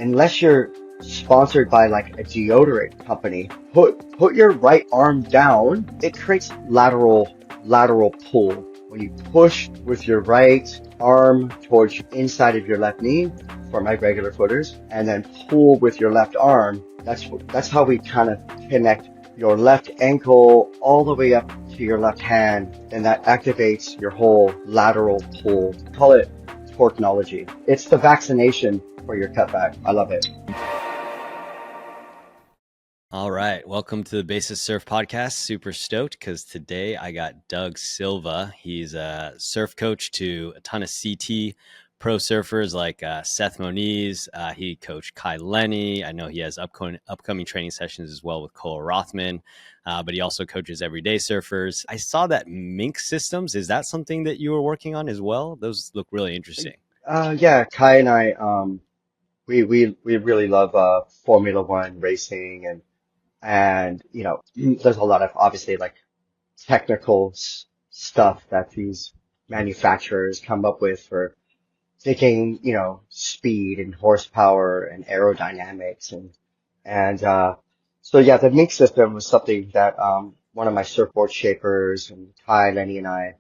unless you're sponsored by like a deodorant company, put your right arm down. It creates lateral pull. When you push with your right arm towards the inside of your left knee for my regular footers, and then pull with your left arm, that's how we kind of connect your left ankle all the way up to your left hand, and that activates your whole lateral pull. Call it torqueology. It's the vaccination for your cutback. I love it. All right. Welcome to the Basis Surf Podcast. Super stoked because today I got Doug Silva. He's a surf coach to a ton of CT pro surfers like Seth Moniz. He coached Kai Lenny. I know he has upcoming training sessions as well with Koa Rothman, but he also coaches everyday surfers. I saw that Mink Systems. Is that something that you were working on as well? Those look really interesting. Yeah, Kai and I, we really love Formula One racing, and you know, there's a lot of obviously like technical stuff that these manufacturers come up with for taking, you know, speed and horsepower and aerodynamics and so yeah, the Mink system was something that one of my surfboard shapers and Kai, Lenny, and I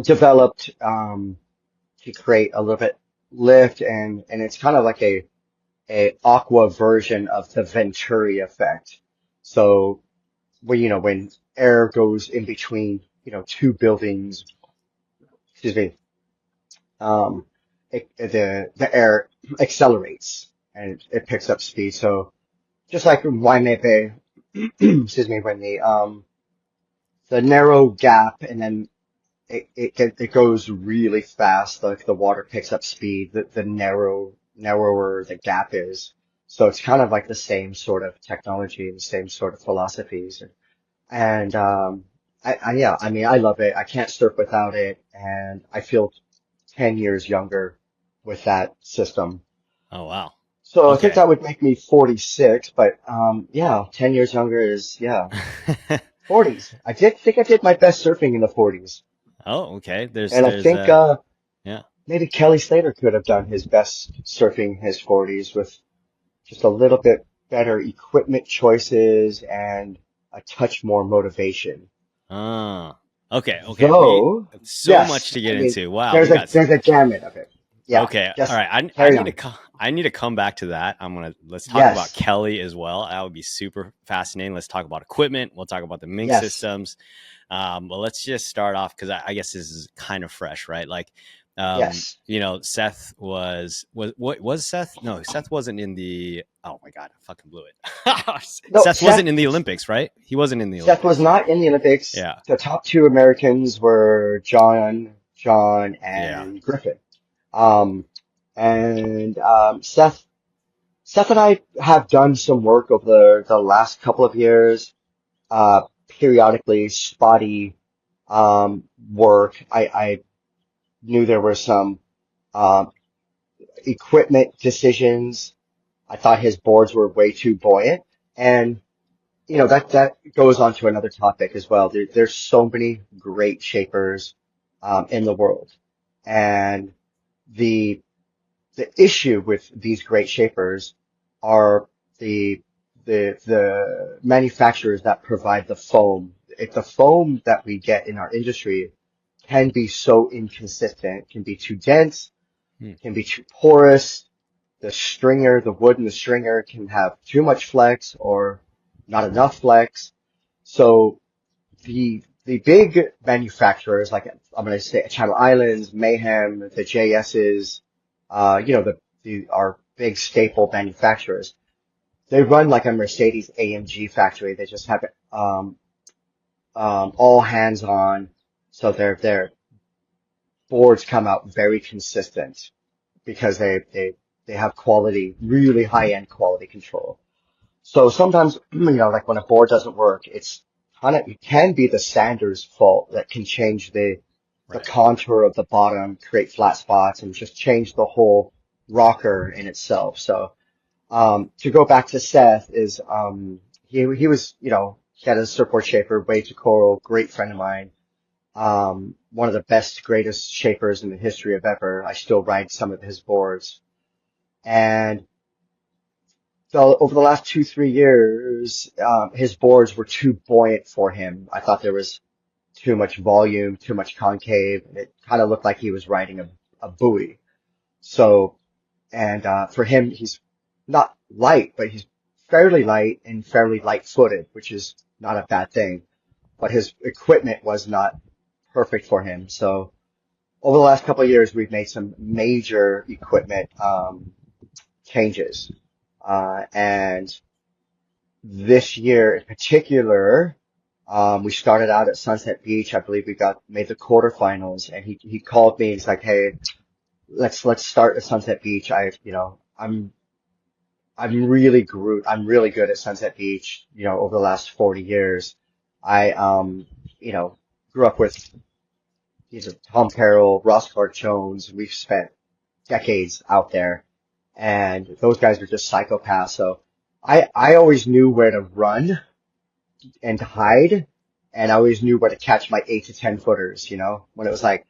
developed to create a little bit lift, and it's kind of like a aqua version of the Venturi effect. So when air goes in between, two buildings, excuse me, um, the air accelerates and it picks up speed. So just like in Waimea, excuse me, when the narrow gap and then it goes really fast, like the water picks up speed, the narrower the gap is. So it's kind of like the same sort of technology, the same sort of philosophies. And yeah, I mean, I love it. I can't surf without it, and I feel 10 years younger with that system. Oh, wow. So Okay. I think that would make me 46, but yeah, 10 years younger is, yeah, 40s. I think I did my best surfing in the 40s. Oh, okay. And I think yeah. maybe Kelly Slater could have done his best surfing in his 40s with just a little bit better equipment choices and a touch more motivation. Okay. Though, So yes, much to get I mean, into. Wow. there's a gamut of it. Yeah, Okay. just All right. carry on. I need to come back to that. Let's talk about Yes, Kelly as well. That would be super fascinating. Let's talk about equipment. We'll talk about the Mink yes, systems. But let's just start off because I guess this is kind of fresh, right? Like, yes. Seth was Seth? No, Seth wasn't in the. Oh my God, I fucking blew it. No, Seth wasn't in the Olympics, right? He wasn't in the Seth was Olympics. not in the Olympics. Yeah. The top two Americans were John, Yeah. and Griffin. Um, and Seth and I have done some work over the last couple of years, periodically spotty, work. I knew there were some, um, equipment decisions. I thought his boards were way too buoyant. And, that goes on to another topic as well. There's so many great shapers, in the world. And the issue with these great shapers are the the manufacturers that provide the foam. If the foam that we get in our industry can be so inconsistent, can be too dense, Hmm. can be too porous. The wood in the stringer can have too much flex or not enough flex. So the big manufacturers, like I'm going to say Channel Islands, Mayhem, the JS's, our big staple manufacturers, they run like a Mercedes AMG factory. They just have it, all hands on. So their boards come out very consistent because they have quality, really high end quality control. So sometimes, like when a board doesn't work, it can be the sander's fault that can change the Right. contour of the bottom, create flat spots, and just change the whole rocker in itself. So, to go back to Seth is, he was, he had a surfboard shaper, Way to Coral, great friend of mine. One of the best, greatest shapers in the history of ever. I still ride some of his boards. And so over the last 2, 3 years, his boards were too buoyant for him. I thought there was too much volume, too much concave, and it kind of looked like he was riding a buoy. So, and for him, he's not light, but he's fairly light and fairly light-footed, which is not a bad thing. But his equipment was not perfect for him. So over the last couple of years, we've made some major equipment changes. And this year in particular, we started out at Sunset Beach. I believe we made the quarterfinals, and he called me. He's like, "Hey, let's start at Sunset Beach. I'm really good at Sunset Beach. Over the last 40 years, I you know, grew up with Tom Carroll, Ross Clark Jones. We've spent decades out there, and those guys are just psychopaths. So I always knew where to run and to hide, and I always knew where to catch my 8 to 10 footers. When it was like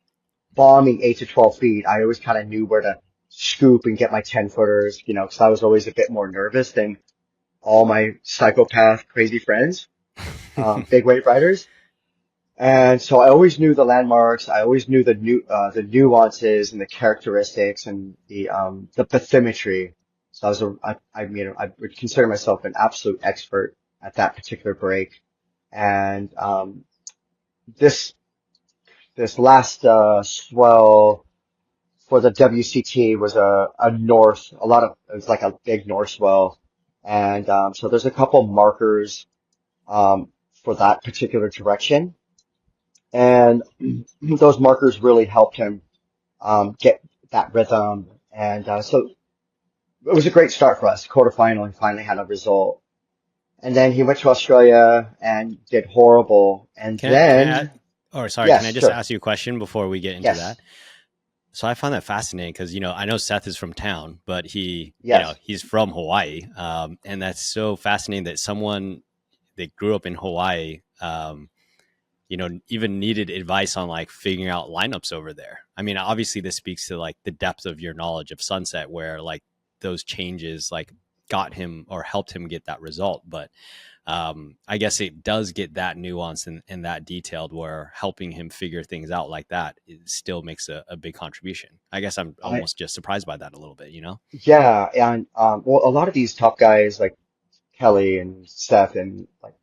bombing 8 to 12 feet, I always kind of knew where to scoop and get my 10 footers. Because I was always a bit more nervous than all my psychopath crazy friends, big wave riders. And so I always knew the landmarks. I always knew the nuances and the characteristics and the bathymetry. So I would consider myself an absolute expert at that particular break. And this this last swell for the WCT was it was like a big north swell. And so there's a couple markers for that particular direction. And those markers really helped him get that rhythm. And so it was a great start for us. Quarterfinal, he finally had a result. And then he went to Australia and did horrible. And then, can I yes, just sure. ask you a question before we get into that? Yes, So I find that fascinating because, I know Seth is from town, but yes. he's from Hawaii. And that's so fascinating that someone that grew up in Hawaii, even needed advice on like figuring out lineups over there. I mean, obviously this speaks to like the depth of your knowledge of Sunset, where like those changes like got him or helped him get that result. But I guess it does get that nuance and that detailed, where helping him figure things out like that, it still makes a big contribution. I guess I'm I, almost just surprised by that a little bit. yeah. And, well, a lot of these top guys like Kelly and Seth and like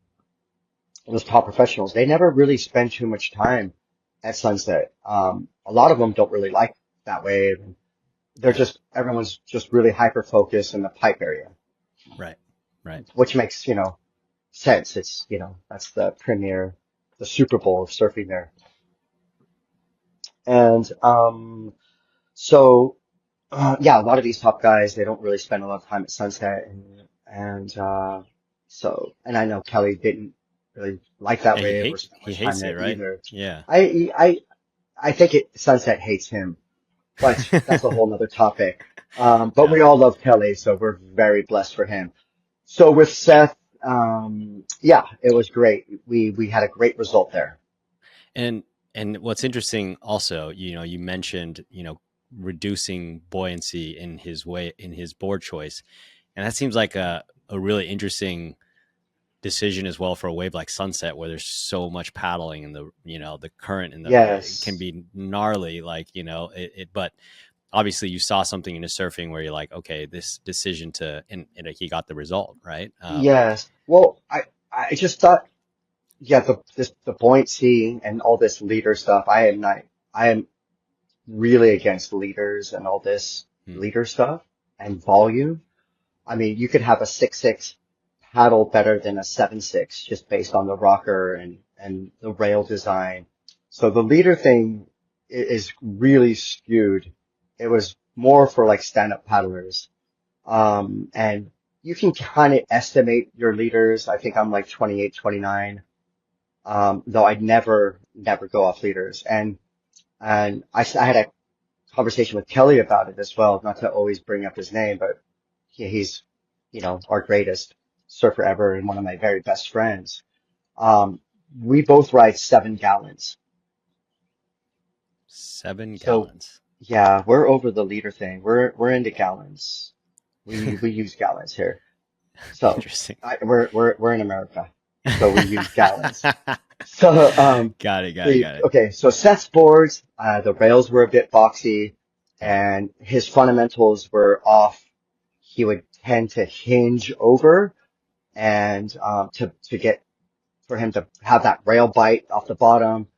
those top professionals, they never really spend too much time at Sunset. A lot of them don't really like that wave. Everyone's just really hyper focused in the pipe area, Right. Right. which makes, sense. That's the Super Bowl of surfing there. And, so, yeah, a lot of these top guys, they don't really spend a lot of time at Sunset. And I know Kelly didn't really like that Yeah, wave or spend he much time hates it, there right? either. Yeah. I, I, I think Sunset hates him, but that's a whole nother topic. But Yeah. we all love Kelly, so we're very blessed for him. So with Seth, yeah, it was great. We had a great result there. And what's interesting also, you mentioned, reducing buoyancy in his board choice. And that seems like a really interesting decision as well for a wave like Sunset, where there's so much paddling and the current and it can Yes, be gnarly, like, but obviously you saw something in his surfing where you're like, okay, this decision and he got the result, right? yes. Well, I just thought, yeah, the buoyancy and all this leader stuff. I am really against leaders and all this hmm, leader stuff and volume. I mean, you could have a 6'6" paddle better than a 7'6" just based on the rocker and the rail design. So the leader thing is really skewed. It was more for like stand-up paddlers. And you can kind of estimate your leaders. I think I'm like 28, 29. Though I'd never go off leaders. And I had a conversation with Kelly about it as well, not to always bring up his name, but he's, our greatest surfer ever and one of my very best friends. Um, we both ride 7 gallons. 7 So gallons. yeah, we're over the liter thing. We're into gallons. We use gallons here. So Interesting. we're in America, so we use gallons. So Got it. Got it. Got it. okay, so Seth's boards, the rails were a bit boxy, Yeah. and his fundamentals were off. He would tend to hinge over, and to get for him to have that rail bite off the bottom.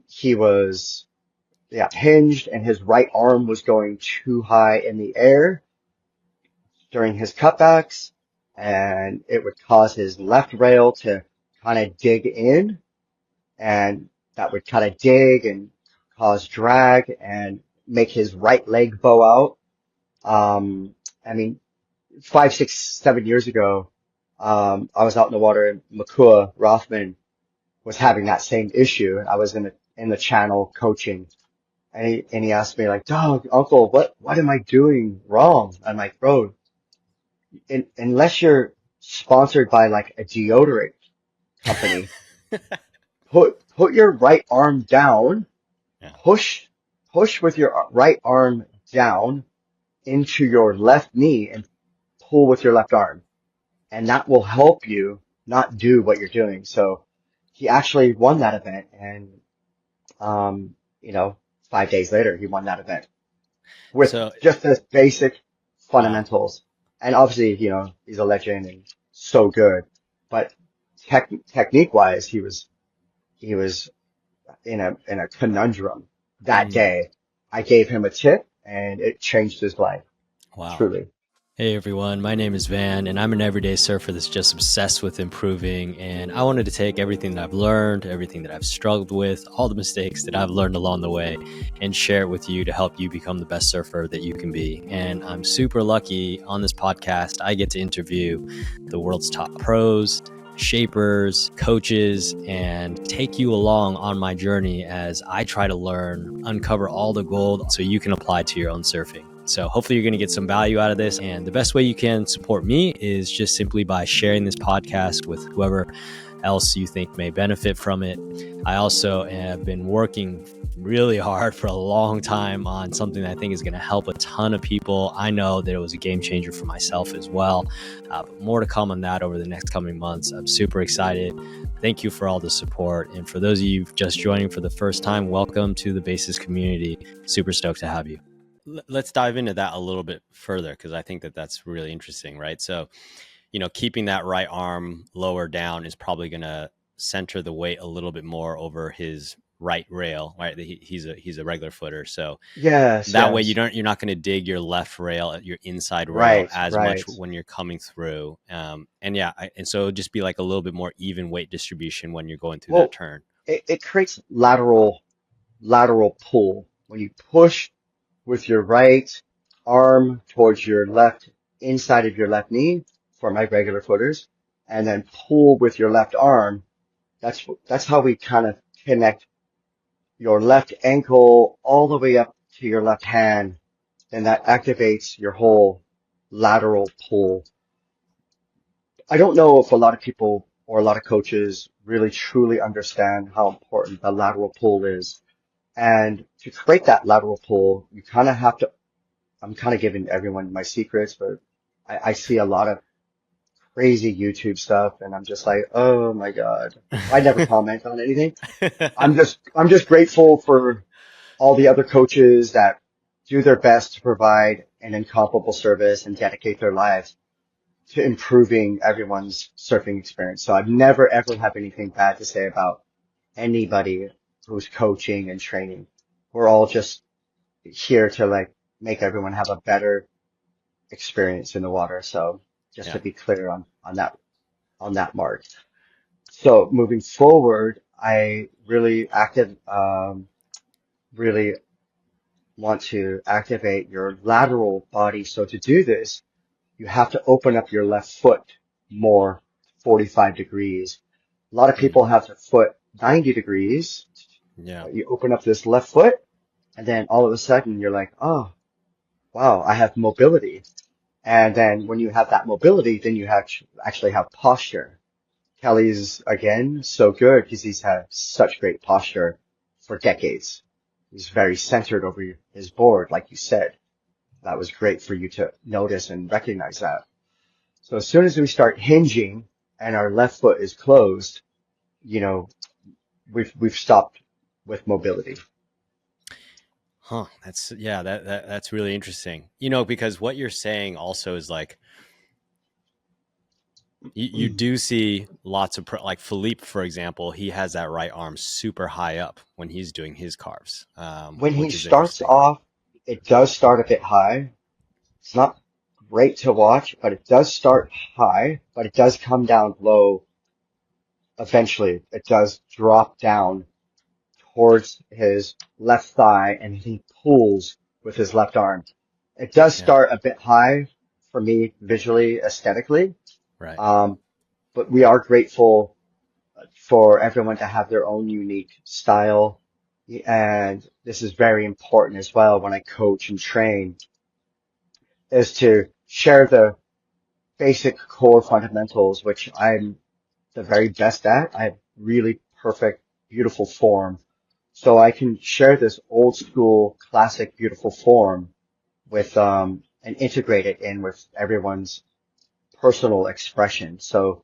He was hinged, and his right arm was going too high in the air during his cutbacks, and it would cause his left rail to kind of dig in, and that would kind of dig and cause drag and make his right leg bow out. I mean, 5, 6, 7 years ago, I was out in the water and Koa Rothman was having that same issue. I was in the channel coaching, and he asked me like, "Doug, Uncle, what am I doing wrong?" I'm like, "Bro, unless you're sponsored by like a deodorant company, put your right arm down, Yeah. push with your right arm down into your left knee and pull with your left arm, and that will help you not do what you're doing." So he actually won that event, and um, you know, 5 days later he won that event with So, just the basic wow. fundamentals. And obviously, he's a legend and so good, but technique wise, he was in a conundrum that Mm, day. I gave him a tip and it changed his life, wow. truly. Hey everyone, my name is Van, and I'm an everyday surfer that's just obsessed with improving. And I wanted to take everything that I've learned, everything that I've struggled with, all the mistakes that I've learned along the way, and share it with you to help you become the best surfer that you can be. And I'm super lucky on this podcast, I get to interview the world's top pros, shapers, coaches, and take you along on my journey as I try to learn, uncover all the gold so you can apply to your own surfing. So hopefully you're going to get some value out of this. And the best way you can support me is just simply by sharing this podcast with whoever else you think may benefit from it. I also have been working really hard for a long time on something that I think is going to help a ton of people. I know that it was a game changer for myself as well. But more to come on that over the next coming months. I'm super excited. Thank you for all the support. And for those of you just joining for the first time, welcome to the Basis community. Super stoked to have you. Let's dive into that a little bit further, because I think that that's really interesting, right? So, keeping that right arm lower down is probably going to center the weight a little bit more over his right rail, right? He's a regular footer, so Yes, that way yes. you're not going to dig your left rail, your inside rail, Right, as much right. when you're coming through. And so just be like a little bit more even weight distribution when you're going through that Well, turn. it creates lateral pull. When you push with your right arm towards your left inside of your left knee for my regular footers, and then pull with your left arm. That's how we kind of connect your left ankle all the way up to your left hand, and that activates your whole lateral pull. I don't know if a lot of people or a lot of coaches really truly understand how important the lateral pull is. And to create that lateral pull, you kind of have to, I'm kind of giving everyone my secrets, but I see a lot of crazy YouTube stuff and I'm just like, oh my God. I never comment on anything. I'm just grateful for all the other coaches that do their best to provide an incomparable service and dedicate their lives to improving everyone's surfing experience. So I've never ever have anything bad to say about anybody who's coaching and training. We're all just here to like make everyone have a better experience in the water. So just Yeah. to be clear on that mark. So moving forward, I really want to activate your lateral body. So to do this, you have to open up your left foot more 45 degrees. A lot of Mm, people have their foot 90 degrees. yeah. You open up this left foot and then all of a sudden you're like, oh, wow, I have mobility. And then when you have that mobility, then you have actually have posture. Kelly's again so good because he's had such great posture for decades. He's very centered over his board, like you said. that was great for you to notice and recognize that. So as soon as we start hinging and our left foot is closed, you know, we've stopped with mobility. Huh. That's really interesting. Because what you're saying also is like you do see lots of like Philippe, for example, he has that right arm super high up when he's doing his carves, When he which is starts interesting. off, it does start a bit high. It's not great to watch, but it does start high, but it does come down low eventually. It does drop down towards his left thigh and he pulls with his left arm. It does Yeah. start a bit high for me visually, aesthetically, Right. um, but we are grateful for everyone to have their own unique style. And this is very important as well when I coach and train, is to share the basic core fundamentals, which I'm the very best at. I have really perfect, beautiful form. So I can share this old school, classic, beautiful form with, and integrate it in with everyone's personal expression. So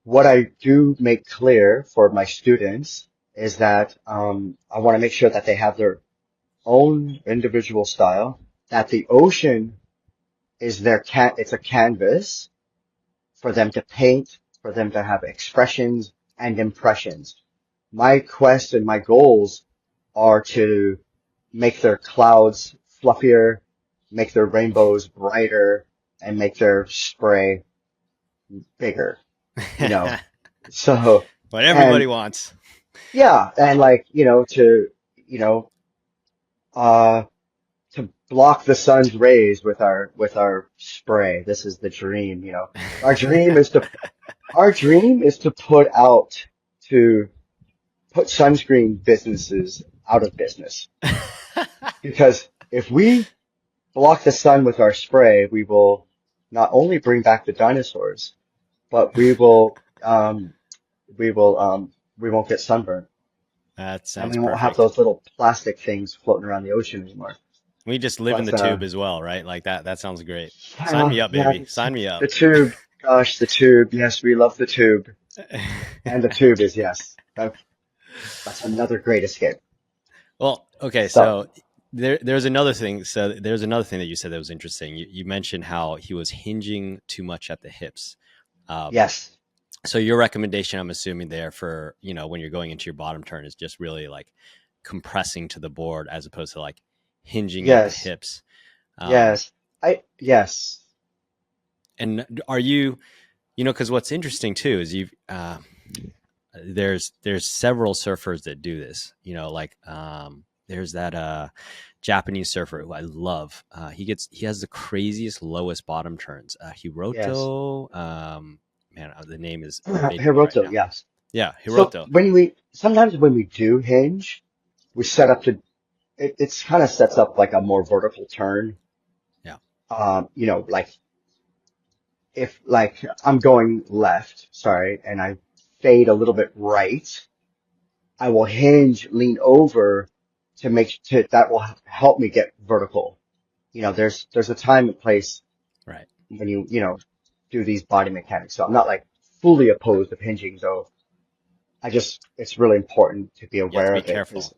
what I do make clear for my students is that, I want to make sure that they have their own individual style, that the ocean is it's a canvas for them to paint, for them to have expressions and impressions. My quest and my goals are to make their clouds fluffier, make their rainbows brighter, and make their spray bigger, you know. So, What everybody and wants. yeah, and like, you know, uh, to block the sun's rays with our spray. This is the dream, you know. Our dream is to Our dream is to to put sunscreen businesses out of business. Because if we block the sun with our spray, we will not only bring back the dinosaurs, but we won't get sunburned. That And sounds we won't have perfect. those little plastic things floating around the ocean anymore. We just live in But, the tube as well, right? Like that sounds great. Sign yeah, me up, yeah, baby. Sign me up. the tube. Gosh, the tube. Yes, we love the tube. And the tube is, yes, that's another great escape. Well, okay, So, so there's another thing. So there's another thing that you said that was interesting. You mentioned how he was hinging too much at the hips. Um, yes. so your recommendation, I'm assuming, there for when you're going into your bottom turn is just really like compressing to the board as opposed to like hinging at the Yes, hips. Um, yes, yes, and are you, because what's interesting too is there's several surfers that do this. Like there's that Japanese surfer who I love. He has the craziest lowest bottom turns. yes. Hiroto. Man, the name is evading me right Hiroto, now. yes. Yeah, So Hiroto. sometimes when we do hinge, we set up it's kind of sets up like a more vertical turn. Yeah. Like if like I'm going left, sorry, and I fade a little bit right, I will hinge, lean over that will help me get vertical. There's a time and place Right. when do these body mechanics. So I'm not like fully opposed of hinging though. It's really important to be You have to aware be of it because careful.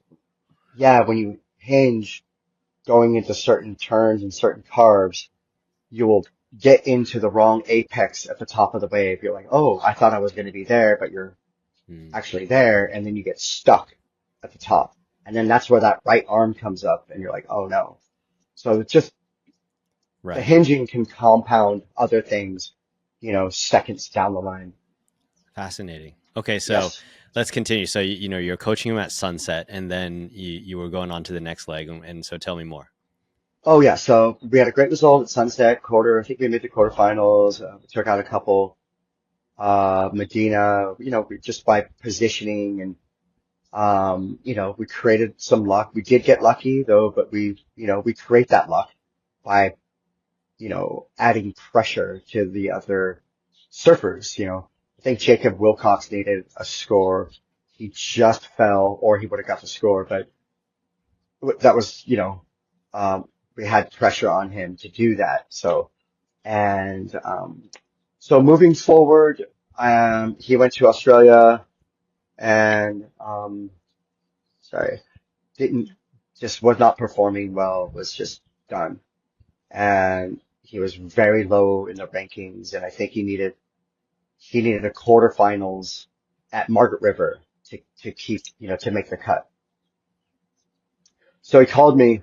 yeah, when you hinge going into certain turns and certain carves, you will get into the wrong apex at the top of the wave. You're like, oh, I thought I was going to be there, but you're Mm, actually there. And then you get stuck at the top. And then that's where that right arm comes up and you're like, oh no. So it's just the right. hinging can compound other things, seconds down the line. Fascinating. Okay, so Yes. let's continue. So you're coaching him at sunset, and then you were going on to the next leg, and so tell me more. Oh yeah, so we had a great result at Sunset quarter. I think we made the quarterfinals. We took out a couple. Medina, we just by positioning and we created some luck. We did get lucky though, but we create that luck by adding pressure to the other surfers. I think Jacob Wilcox needed a score. He just fell, or he would have got the score, but that was um, we had pressure on him to do that. And, so moving forward, he went to Australia and, sorry, didn't, just was not performing well, was just done. And he was very low in the rankings. And I think he needed a quarterfinals at Margaret River to keep, to make the cut. So he called me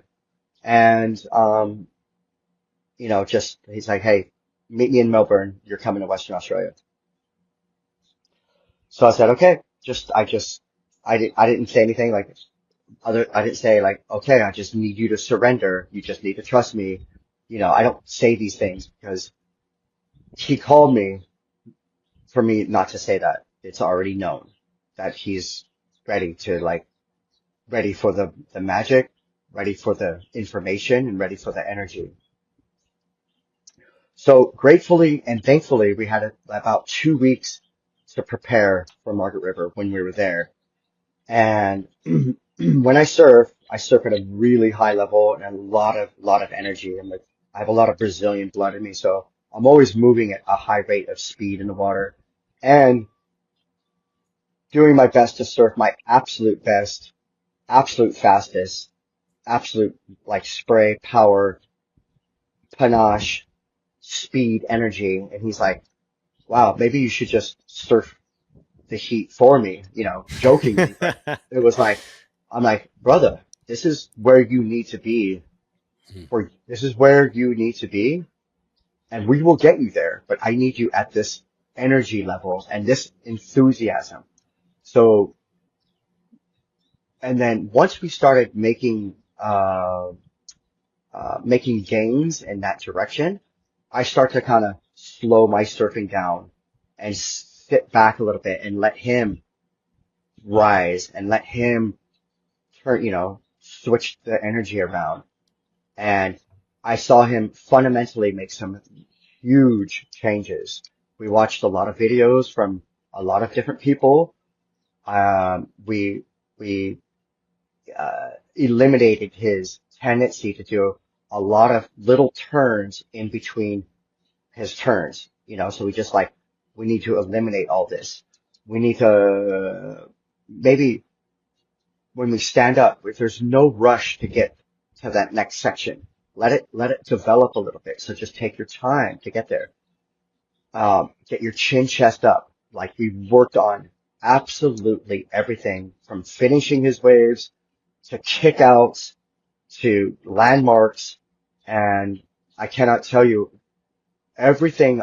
and, just, he's like, hey, meet me in Melbourne. You're coming to Western Australia. So I said, okay, I didn't say anything like I didn't say like, okay, I just need you to surrender. You just need to trust me. I don't say these things because he called me for me not to say that. It's already known that he's ready to ready for the magic, ready for the information, and ready for the energy. So gratefully and thankfully, we had about 2 weeks to prepare for Margaret River when we were there. And when I surf at a really high level and a lot of energy. I have a lot of Brazilian blood in me, so I'm always moving at a high rate of speed in the water and doing my best to surf my absolute best, absolute fastest, absolute spray, power, panache, speed, energy. And he's like, wow, maybe you should just surf the heat for me, jokingly, but it was like, I'm like, brother, this is where you need to be this is where you need to be and we will get you there, but I need you at this energy level and this enthusiasm. So, and then once we started making gains in that direction, I start to kind of slow my surfing down and sit back a little bit and let him rise and let him turn, switch the energy around. And I saw him fundamentally make some huge changes. We watched a lot of videos from a lot of different people. We eliminated his tendency to do a lot of little turns in between his turns, so we need to eliminate all this. We need to maybe when we stand up, if there's no rush to get to that next section, let it develop a little bit. So just take your time to get there. Get your chin chest up. Like we worked on absolutely everything from finishing his waves to kickouts to landmarks. And I cannot tell you everything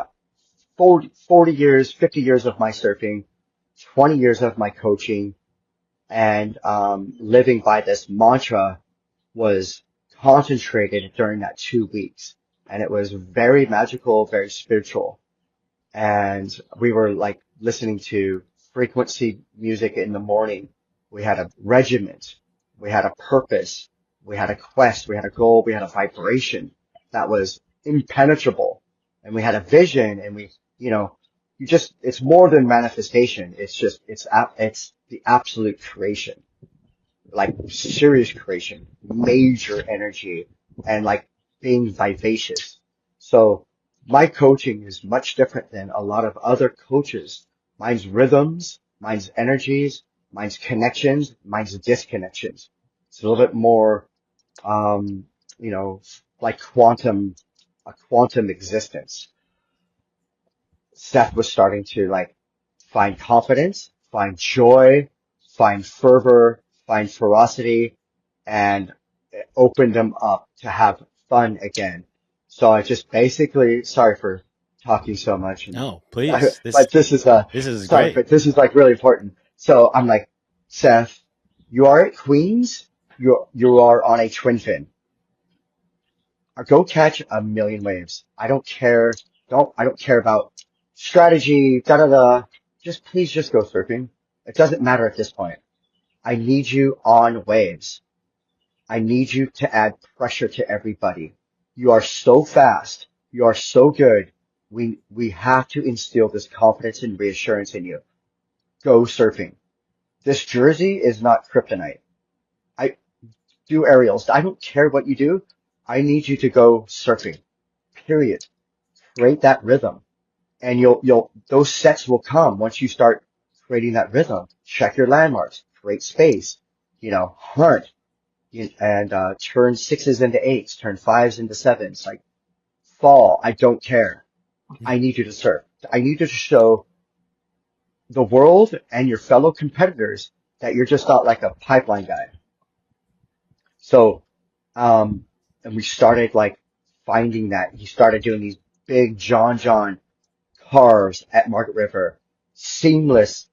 40 years, 50 years of my surfing, 20 years of my coaching, and living by this mantra was concentrated during that 2 weeks. And it was very magical, very spiritual. And we were listening to frequency music in the morning. We had a regiment. We had a purpose. We had a quest. We had a goal. We had a vibration that was impenetrable. And we had a vision and it's more than manifestation. It's the absolute creation, serious creation, major energy and being vivacious. So my coaching is much different than a lot of other coaches. Mine's rhythms, mine's energies, mine's connections, mine's disconnections. It's a little bit more, um, you know, like a quantum existence. Seth was starting to find confidence, find joy, find fervor, find ferocity, and it opened him up to have fun again. So I just basically, sorry for talking so much, No, please. but this is This is sorry, great. but this is really important. So I'm like, Seth, you are at Queens, you are on a twin fin. Or go catch a million waves. I don't care. I don't care about strategy, da da da. Please just go surfing. It doesn't matter at this point. I need you on waves. I need you to add pressure to everybody. You are so fast. You are so good. We have to instill this confidence and reassurance in you. Go surfing. This jersey is not kryptonite. I do aerials. I don't care what you do. I need you to go surfing, period. Create that rhythm. And those sets will come once you start creating that rhythm. Check your landmarks, create space, hunt, and turn sixes into eights, turn fives into sevens. Like fall, I don't care. I need you to surf. I need you to show the world and your fellow competitors that you're just not like a pipeline guy. So, um, and we started like finding that. He started doing these big John carves at Market River, seamless,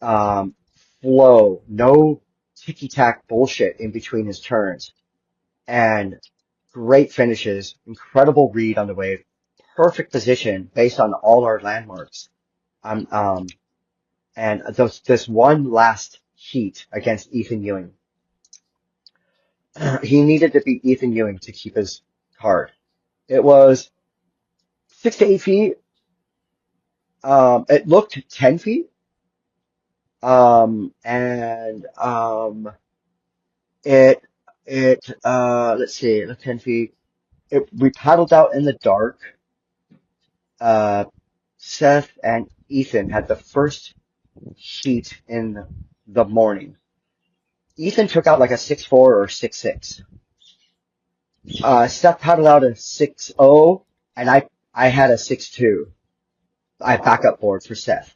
um, flow, no ticky-tack bullshit in between his turns, and great finishes, incredible read on the wave, perfect position based on all our landmarks. Um, um, and this one last heat against Ethan Ewing, he needed to beat Ethan Ewing to keep his card. It was 6 to 8 feet. It looked 10 feet. And it let's see, it looked 10 feet. We paddled out in the dark. Uh, Seth and Ethan had the first heat in the morning. Ethan took out like a 6'4" or 6'6". Seth paddled out a 6'0", and I had a 6'2". I had backup board for Seth.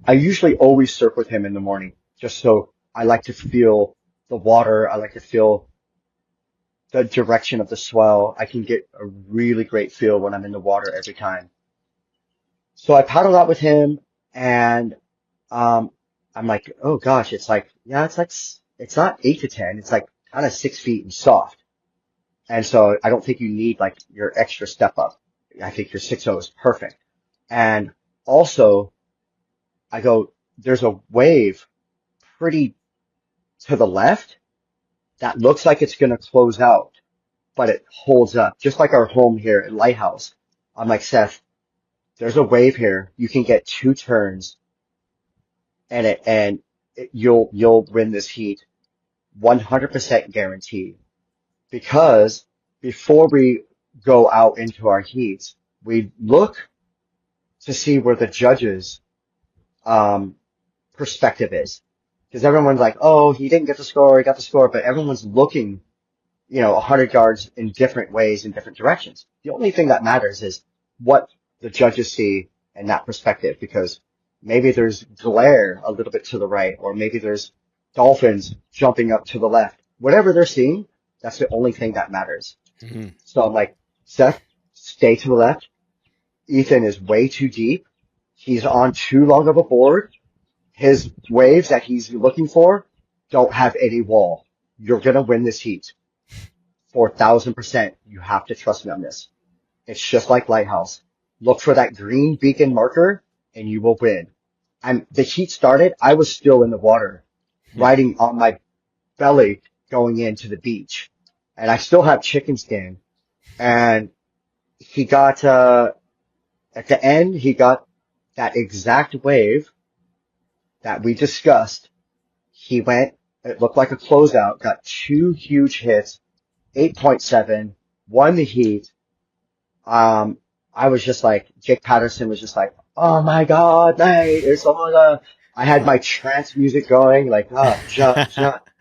I usually always surf with him in the morning, just so I like to feel the water. I like to feel the direction of the swell. I can get a really great feel when I'm in the water every time. So I paddled out with him, and um, I'm like, oh gosh, it's like, yeah, it's not 8 to 10. It's like kind of 6 feet and soft. And so I don't think you need like your extra step up. I think your 6.0 is perfect. And also, I go, there's a wave pretty to the left that looks like it's going to close out, but it holds up, just like our home here at Lighthouse. I'm like, Seth, there's a wave here. You can get 2 turns, and you'll win this heat, 100% guaranteed. Because before we go out into our heats, we look to see where the judges' um, perspective is. Because everyone's like, oh, he didn't get the score, he got the score, but everyone's looking 100 yards in different ways, in different directions. The only thing that matters is what the judges see in that perspective, because maybe there's glare a little bit to the right, or maybe there's dolphins jumping up to the left. Whatever they're seeing, that's the only thing that matters. Mm-hmm. So I'm like, Seth, stay to the left. Ethan is way too deep. He's on too long of a board. His waves that he's looking for don't have any wall. You're going to win this heat. 4,000%. You have to trust me on this. It's just like Lighthouse. Look for that green beacon marker and you will win. And the heat started. I was still in the water, riding on my belly going into the beach. And I still have chicken skin. And he got, at the end, he got that exact wave that we discussed. He went, it looked like a closeout, got 2 huge hits, 8.7, won the heat. I was just like, Jake Patterson was just like, oh my God, mate, it's on. I had my trance music going, like, I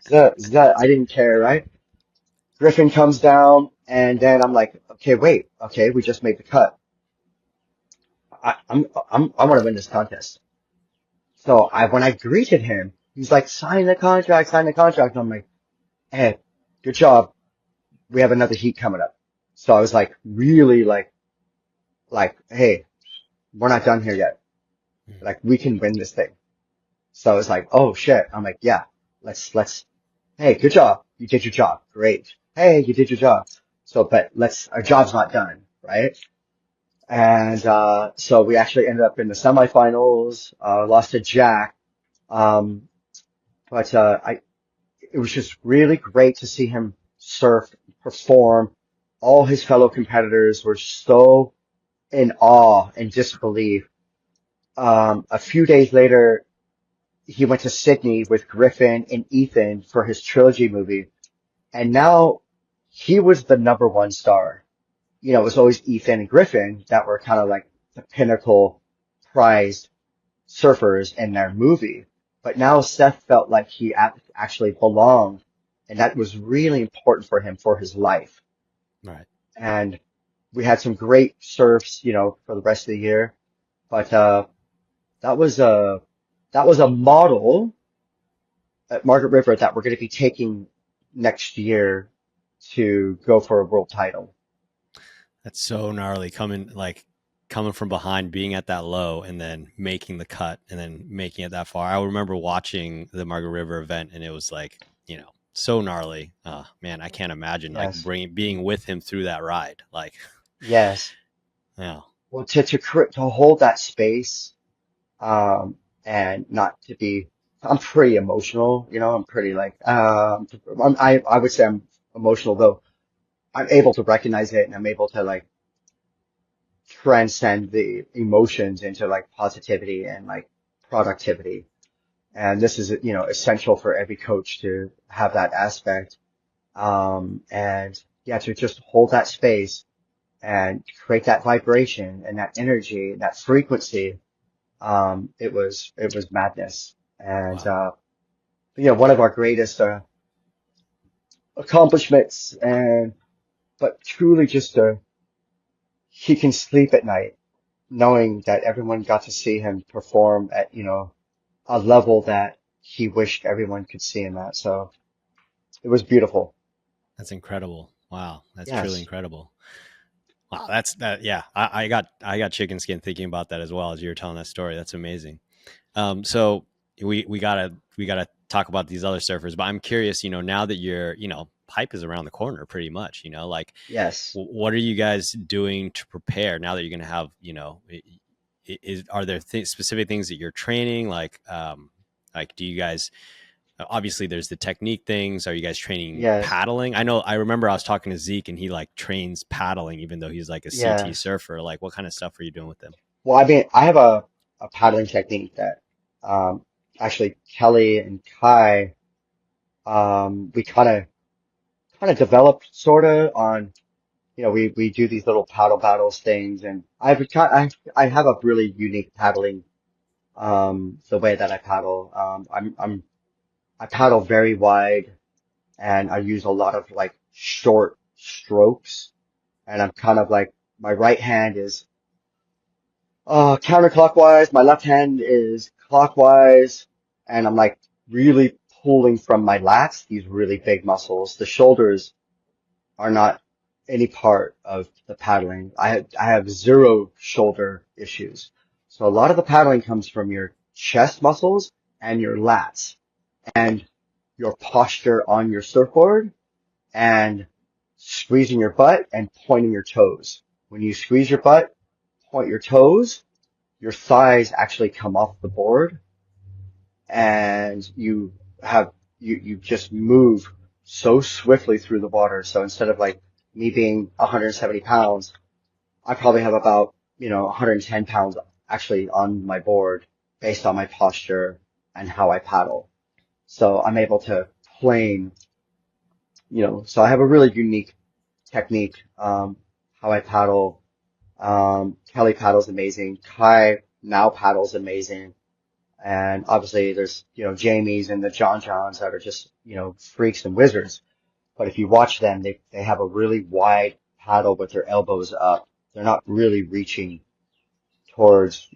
didn't care, right? Griffin comes down, and then I'm like, okay, wait, okay, we just made the cut. I want to win this contest. So when I greeted him, he's like, sign the contract, sign the contract. And I'm like, hey, good job. We have another heat coming up. So I was like, really like, hey, we're not done here yet. Like, we can win this thing. So I was like, oh shit. I'm like, yeah, let's, hey, good job. You did your job. Great. Hey, you did your job. So, but our job's not done, right? And, so we actually ended up in the semifinals, lost to Jack. Um, but, it was just really great to see him surf, perform. All his fellow competitors were so in awe and disbelief. A few days later, he went to Sydney with Griffin and Ethan for his trilogy movie. And now he was the number one star. It was always Ethan and Griffin that were kind of like the pinnacle prized surfers in their movie. But now Seth felt like he actually belonged, and that was really important for him for his life. Right. And we had some great surfs, for the rest of the year. But that was a that was a model at Margaret River that we're going to be taking next year to go for a world title. That's so gnarly coming from behind, being at that low and then making the cut and then making it that far. I remember watching the Margaret River event and it was like, so gnarly. Man, I can't imagine like Yes, being with him through that ride. Like, yes. yeah, Well, to hold that space, and not to be, I'm pretty emotional, I'm pretty like, I would say I'm emotional, though I'm able to recognize it and I'm able to like transcend the emotions into like positivity and like productivity. And this is, essential for every coach to have that aspect. And yeah, to just hold that space and create that vibration and that energy, that frequency. It was madness. And, wow, one of our greatest, accomplishments, but truly just, he can sleep at night knowing that everyone got to see him perform at, a level that he wished everyone could see him at. So it was beautiful. that's incredible. Wow, that's truly Yes. incredible. Wow, that's that. Yeah, I got chicken skin thinking about that as well as you were telling that story. That's amazing. So we gotta talk about these other surfers, but I'm curious, now that you're, pipe is around the corner pretty much, like Yes. what are you guys doing to prepare now that you're going to have, are there specific things that you're training? Like, do you guys, obviously there's the technique things. Are you guys training Yes. paddling? I remember I was talking to Zeke and he like trains paddling, even though he's like a CT Yes. surfer. Like what kind of stuff are you doing with them? Well, I mean, I have a paddling technique that, um, actually Kelly and Kai, we kind of developed sort of on, we do these little paddle battles things, and I have a really unique paddling, the way that I paddle. I paddle very wide and I use a lot of like short strokes, and I'm kind of like, my right hand is, counterclockwise, my left hand is clockwise, and I'm like really pulling from my lats, these really big muscles. The shoulders are not any part of the paddling. I have zero shoulder issues. So a lot of the paddling comes from your chest muscles and your lats and your posture on your surfboard and squeezing your butt and pointing your toes. When you squeeze your butt, point your toes, your thighs actually come off the board, and you just move so swiftly through the water. So instead of like me being 170 pounds, I probably have about, 110 pounds actually on my board based on my posture and how I paddle. So I'm able to plane, so I have a really unique technique, how I paddle. Kelly paddles amazing. Kai now paddles amazing. And obviously there's, Jamies and the John Johns that are just, freaks and wizards. But if you watch them, they have a really wide paddle with their elbows up. They're not really reaching towards,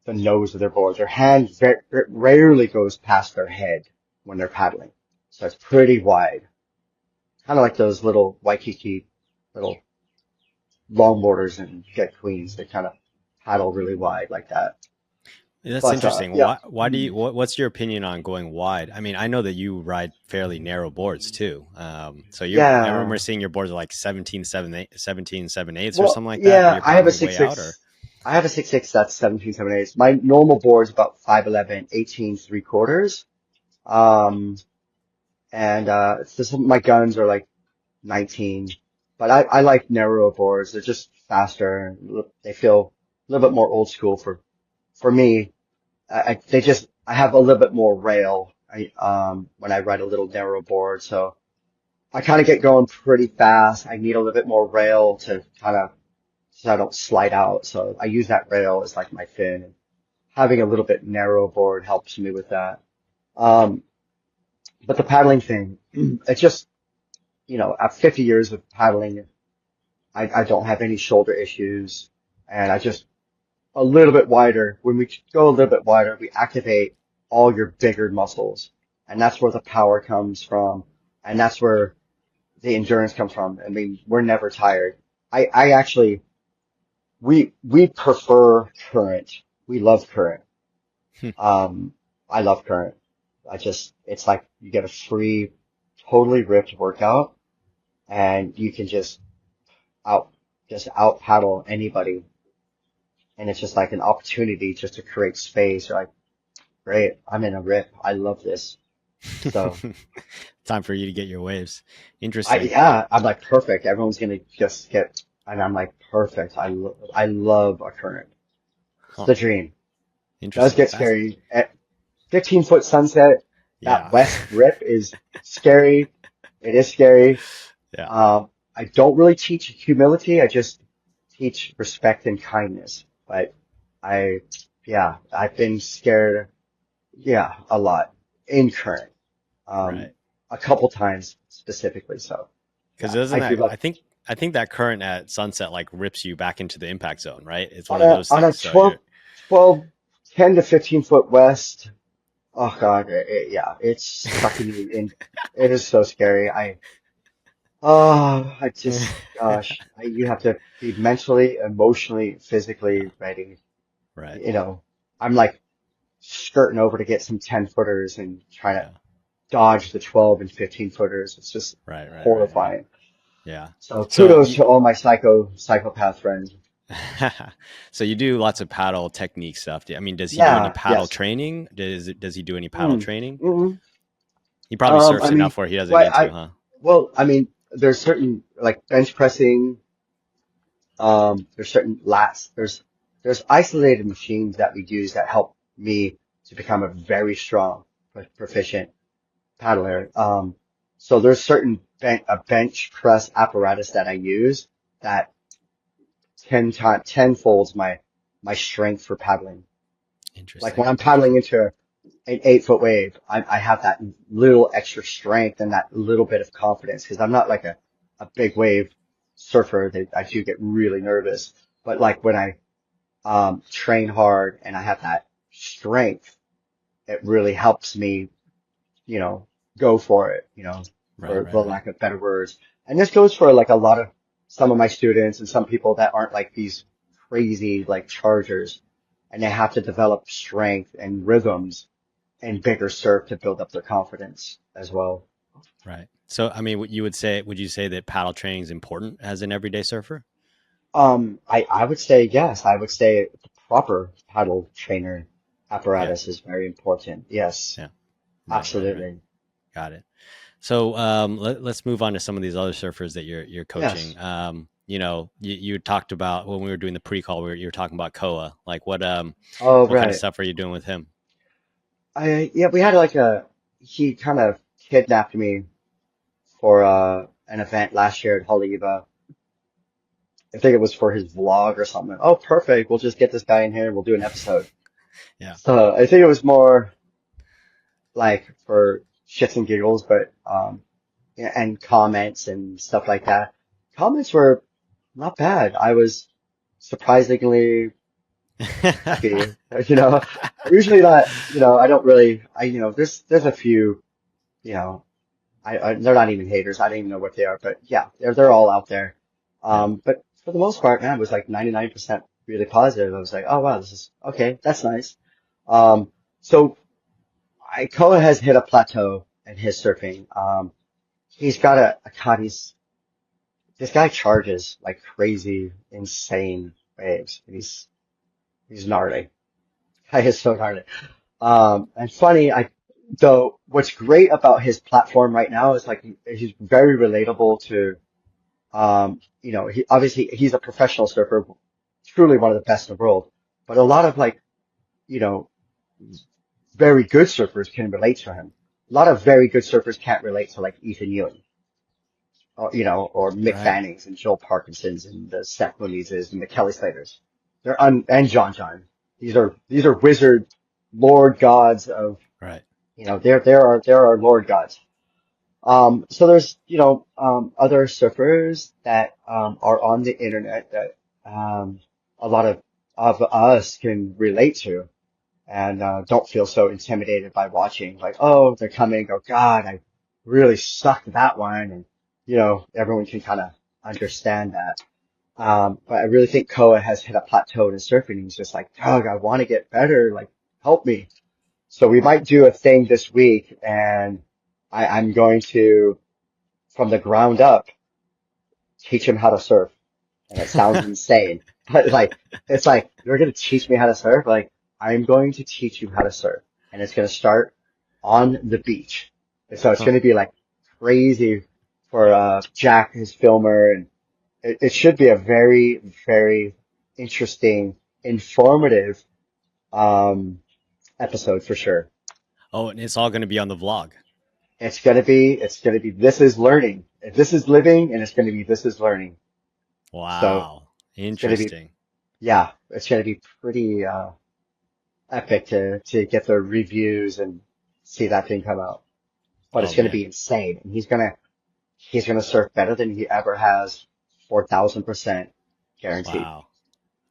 the nose of their board. Their hand rarely goes past their head when they're paddling. So it's pretty wide. Kind of like those little Waikiki little longboarders and jet queens. They kind of paddle really wide like that. That's But, interesting. yeah. Why do you, what's your opinion on going wide? I mean, I know that you ride fairly narrow boards too. So I remember Yeah. seeing your boards are like 17.7/8 or Well, something like that, and yeah, you're paddling way out or, I have a 6'6" that's 17.7/8. My normal board is about 5'11", 18 3/4. Um, and, my guns are like 19, but I like narrower boards. They're just faster. They feel a little bit more old school for me. I have a little bit more rail, when I ride a little narrow board. So I kind of get going pretty fast. I need a little bit more rail to kind of so I don't slide out. So I use that rail as like my fin. And having a little bit narrow board helps me with that. Um, but the paddling thing, it's just, at 50 years of paddling, I don't have any shoulder issues. And I just a little bit wider. When we go a little bit wider, we activate all your bigger muscles. And that's where the power comes from. And that's where the endurance comes from. I mean, we're never tired. I actually, we prefer current. We love current. Um, I love current. It's like you get a free, totally ripped workout and you can out, just out paddle anybody. And it's just like an opportunity just to create space. You're like, great, I'm in a rip. I love this. So Time for you to get your waves. Interesting. yeah, I'm like, perfect. Everyone's gonna just get, and I'm like, perfect. I love a current. It's Huh. the dream. Does Interesting. get scary. At 15-foot sunset, that Yeah. west rip is scary. It is scary. Yeah. I don't really teach humility. I just teach respect and kindness. But I, yeah, I've been scared, yeah, a lot in current, um, Right. a couple times specifically. So Because yeah, doesn't I do that love I think that current at sunset like rips you back into the impact zone, right? It's one on of a, those on a things. So you're 12, 10 to 15 foot west. Oh God, yeah, it's sucking you in. It is so scary. I just, gosh, you have to be mentally, emotionally, physically ready. right. You know, I'm like skirting over to get some 10 footers and trying to Yeah. dodge the 12 and 15 footers. It's just Right. horrifying. Yeah. So So kudos to all my psychopath friends. so you do lots of paddle technique stuff. I mean, does he do any Yeah, paddle yes. training? Does he do any paddle Mm, training? mm. He probably surfs I mean, enough where he doesn't well, need to, huh? I mean, there's certain like bench pressing. There's certain lats. There's isolated machines that we use that help me to become a very strong, proficient paddler. So there's certain a bench press apparatus that I use that tenfolds my strength for paddling. Like when Interesting. I'm paddling Interesting. into an 8 foot wave, I have that little extra strength and that little bit of confidence because I'm not like a big wave surfer. I do get really nervous. But like when I train hard and I have that strength, it really helps me, you know, go for it, Right. for Right. the Right. lack of better words. And this goes for like a lot of some of my students and some people that aren't like these crazy like chargers and they have to develop strength and rhythms and bigger surf to build up their confidence as well. Right. So, I mean, what you would you say that paddle training is important as an everyday surfer? I would say yes. I would say the proper paddle trainer Yeah. apparatus is very important. Yes, Yeah. Right. absolutely. Got it. So let's move on to some of these other surfers that you're Yes. coaching. You talked about when we were doing the pre-call, you were talking about Koa. Like Oh, what kind of right. stuff are you doing with him? Yeah, we had like he kind of kidnapped me for an event last year at Haleiwa. I think it was for his vlog or something. Oh, perfect. We'll just get this guy in here and we'll do an episode. Yeah. So I think it was more like for shits and giggles, but yeah, and comments and stuff like that. Comments were not bad. I was surprisingly happy. You know, usually not. I don't really. There's a few. You know, they're not even haters. I don't even know what they are, but yeah, they're all out there. Yeah. But for the most part, man, it was like 99% really positive. I was like, oh wow, this is okay. That's nice. Um, so Koa has hit a plateau in his surfing. He's got God, this guy charges like crazy, insane waves. And he's gnarly. Guy is so gnarly. And funny, though, what's great about his platform right now is like he's very relatable to, obviously he's a professional surfer, truly one of the best in the world. But a lot of like, you know, very good surfers can relate to him. A lot of very good surfers can't relate to like Ethan Ewing. or Mick Right. Fannings and Joel Parkinsons and the Seth Monizes and the Kelly Slaters. And John. These are wizard lord gods of, Right. there are lord gods. So there's, other surfers that, are on the internet that, a lot of us can relate to and, don't feel so intimidated by watching like, oh, they're coming. Oh God, I really sucked that one. And, everyone can kind of understand that. But I really think Koa has hit a plateau in surfing. He's just like, Doug, I want to get better. Like, help me. So we might do a thing this week and I'm going to, from the ground up, teach him how to surf. And it sounds insane, but like, it's like, you're going to teach me how to surf? Like, I'm going to teach you how to surf. And it's going to start on the beach. And so it's Huh. going to be like crazy for, Jack, his filmer. And it should be a very, very interesting, informative, um, episode for sure. Oh, and it's all going to be on the vlog. It's gonna be, this is learning. If this is living, and it's gonna be, this is learning. So Wow. it's gonna be, Interesting. yeah, it's gonna be pretty, epic to get the reviews and see that thing come out. But it's Oh gonna man. be insane. And he's gonna surf better than he ever has, 4,000% guaranteed. Wow.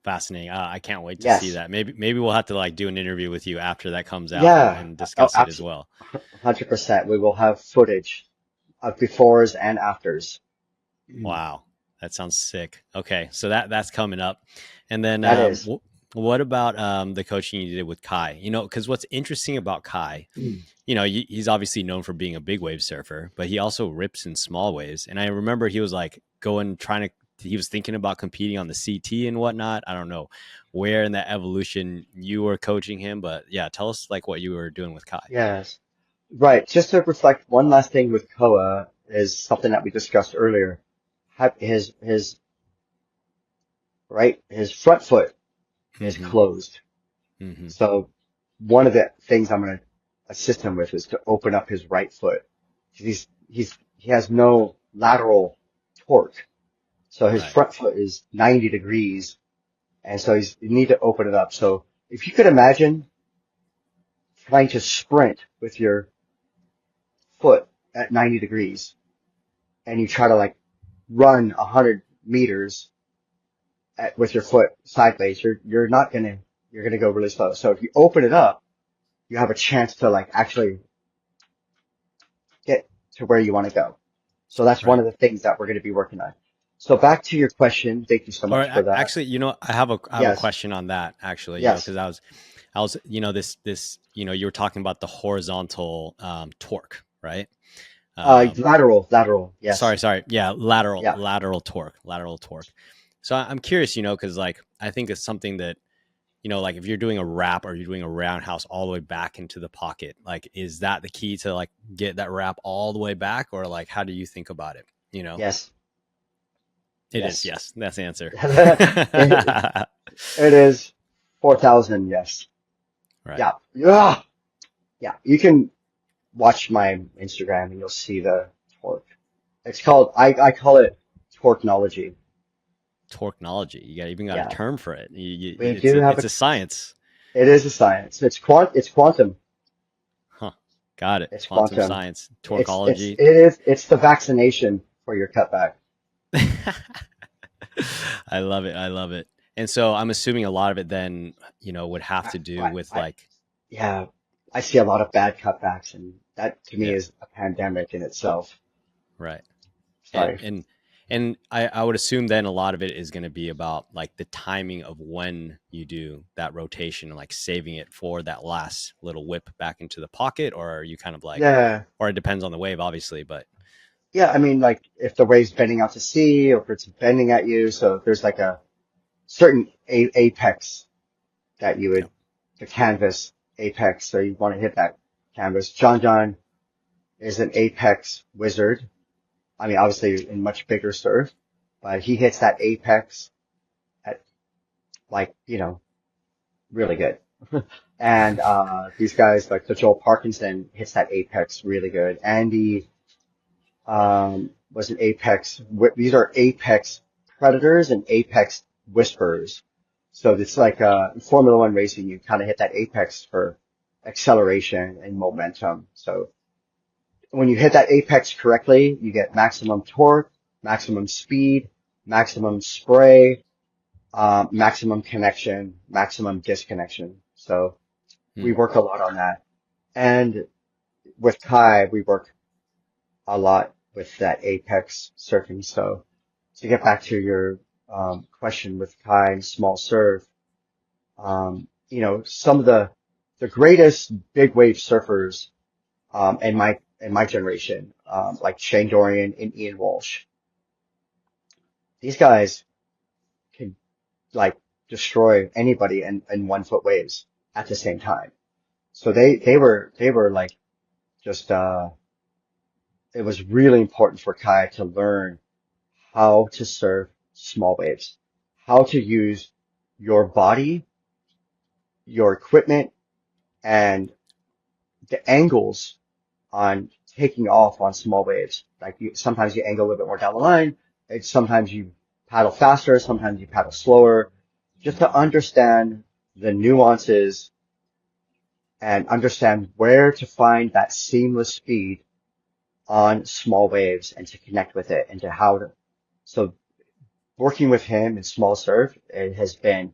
Fascinating. I can't wait to see Yes. that. Maybe we'll have to like do an interview with you after that comes out Yeah. and Oh, discuss it as absolutely. well. 100%. We will have footage of befores and afters. Wow, that sounds sick. Okay, so that's coming up, and then That is. what about the coaching you did with Kai? Because what's interesting about Kai, he's obviously known for being a big wave surfer, but he also rips in small waves. And I remember he was like he was thinking about competing on the CT and whatnot. I don't know where in that evolution you were coaching him, but yeah, tell us like what you were doing with Kai. Yes. Right. Just to reflect, one last thing with Koa is something that we discussed earlier. His front foot is Mm-hmm. closed. Mm-hmm. So one of the things I'm going to assist him with is to open up his right foot. He has no lateral torque. So his Right. front foot is 90 degrees. And so you need to open it up. So if you could imagine trying to sprint with your foot at 90 degrees and you try to like run 100 meters with your foot sideways, you're gonna go really slow. So if you open it up, you have a chance to like actually get to where you want to go. So that's one Right. of the things that we're going to be working on. So back to your question. Thank you so Or much for that. actually, I have a Yes, question on that actually, yes. because I was, this, you were talking about the horizontal torque, right? Um, Lateral. Yes. sorry, yeah, lateral Yeah. lateral torque, lateral torque. So I'm curious, because like I think it's something that like if you're doing a wrap or you're doing a roundhouse all the way back into the pocket, like is that the key to like get that wrap all the way back, or like how do you think about it? Yes. It is, Yes. yes, that's the answer. It, it is 4,000. Yes. Right. Yeah. Yeah. Yeah. You can watch my Instagram and you'll see the torque. I call it torquenology. Torquenology. You got even got a Yeah. term for it. We It's do a have it's a science. it is a science. It's quantum. Huh. Got it. It's Quantum quantum. science. Torqueology. It's the vaccination for your cutback. I love it. I love it. And so I'm assuming a lot of it then, would have I, to do with I, like, yeah, I see a lot of bad cutbacks, and that to me yeah, is a pandemic in itself. right. And Sorry. and and I would assume then a lot of it is going to be about like the timing of when you do that rotation and like saving it for that last little whip back into the pocket, or are you kind of like, Yeah, or it depends on the wave, obviously, but yeah. I mean, like if the wave's bending out to sea, or if it's bending at you, so there's like a certain apex that you yeah, would, the canvas apex. So you want to hit that canvas. John is an apex wizard. I mean, obviously in much bigger surf, but he hits that apex at like, really good. And, these guys like the Joel Parkinson hits that apex really good. Andy, was an apex. These are apex predators and apex whisperers. So it's like in Formula One racing, you kind of hit that apex for acceleration and momentum. So when you hit that apex correctly, you get maximum torque, maximum speed, maximum spray, maximum connection, maximum disconnection. So we Hmm. work a lot on that. And with Kai, we work a lot with that apex surfing. So to get back to your question with Kai and small surf, some of the greatest big wave surfers in my generation, like Shane Dorian and Ian Walsh, these guys can like destroy anybody in 1 foot waves at the same time. So they were like just it was really important for Kai to learn how to surf small waves, how to use your body, your equipment, and the angles on taking off on small waves. Like sometimes you angle a little bit more down the line. Sometimes you paddle faster. Sometimes you paddle slower. Just to understand the nuances and understand where to find that seamless speed on small waves and to connect with it and to how to. So working with him in small surf, it has been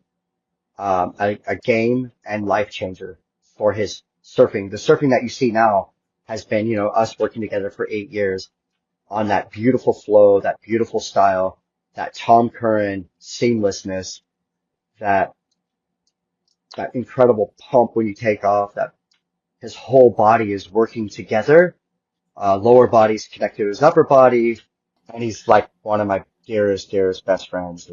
a game and life changer for his surfing. The surfing that you see now has been, us working together for 8 years on that beautiful flow, that beautiful style, that Tom Curran seamlessness, that that incredible pump when you take off, that his whole body is working together. Lower body's connected to his upper body, and he's like one of my dearest, dearest best friends.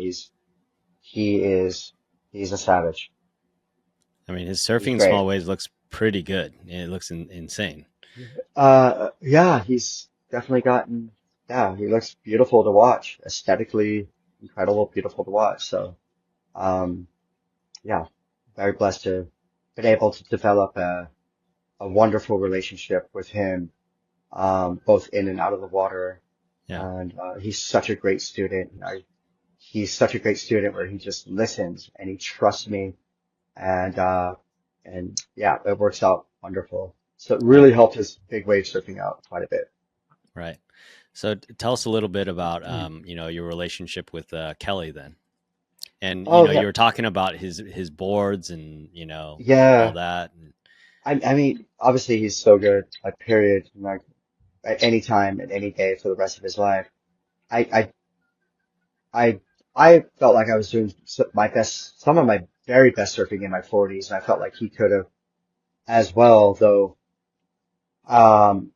He is he's a savage. I mean, his He's surfing in great. small waves looks pretty good. It looks insane. Yeah, he's definitely yeah, he looks beautiful to watch, aesthetically incredible, beautiful to watch. So, um, yeah, very blessed to been able to develop a wonderful relationship with him, both in and out of the water. Yeah. And, he's such a great student. He's such a great student where he just listens and he trusts me and yeah, it works out wonderful. So it Yeah. really helped his big wave surfing out quite a bit. Right. So tell us a little bit about Mm. your relationship with Kelly then. And Oh you yeah, were talking about his boards and all yeah. that. And, I mean, obviously he's so good. Like period. Like at any time, at any day for the rest of his life. I I I felt like I was doing some of my very best surfing in my 40s, and I felt like he could have as well, though. Um,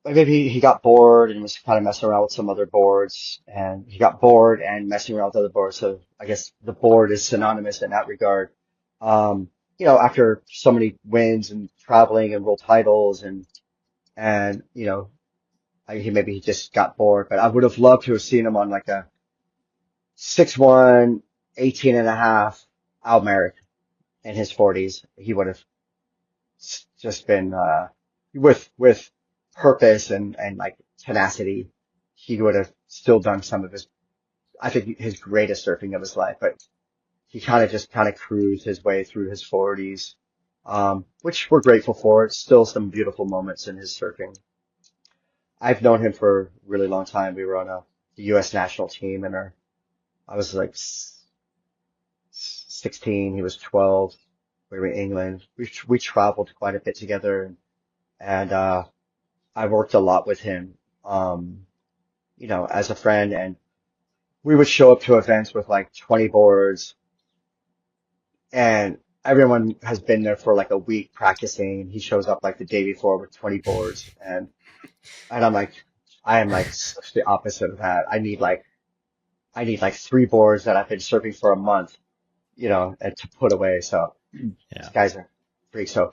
Like maybe he got bored and was kind of messing around with some other boards, and he got bored and messing around with other boards. So I guess the board is synonymous in that regard. After so many wins and traveling and world titles and maybe he just got bored. But I would have loved to have seen him on like a 6'1", 18 and a half Almeric in his 40s. He would have just been with purpose and like tenacity, he would have still done some of I think his greatest surfing of his life, but he kind of cruised his way through his 40s, which we're grateful for. It's still some beautiful moments in his surfing. I've known him for a really long time. We were on the U.S. national team, and I was like 16, he was 12. We were in England. We traveled quite a bit together, and I worked a lot with him, as a friend, and we would show up to events with like 20 boards, and everyone has been there for like a week practicing. He shows up like the day before with 20 boards, and I am like such the opposite of that. I need like 3 boards that I've been surfing for a month, and to put away. So these yeah. guys are freaks. So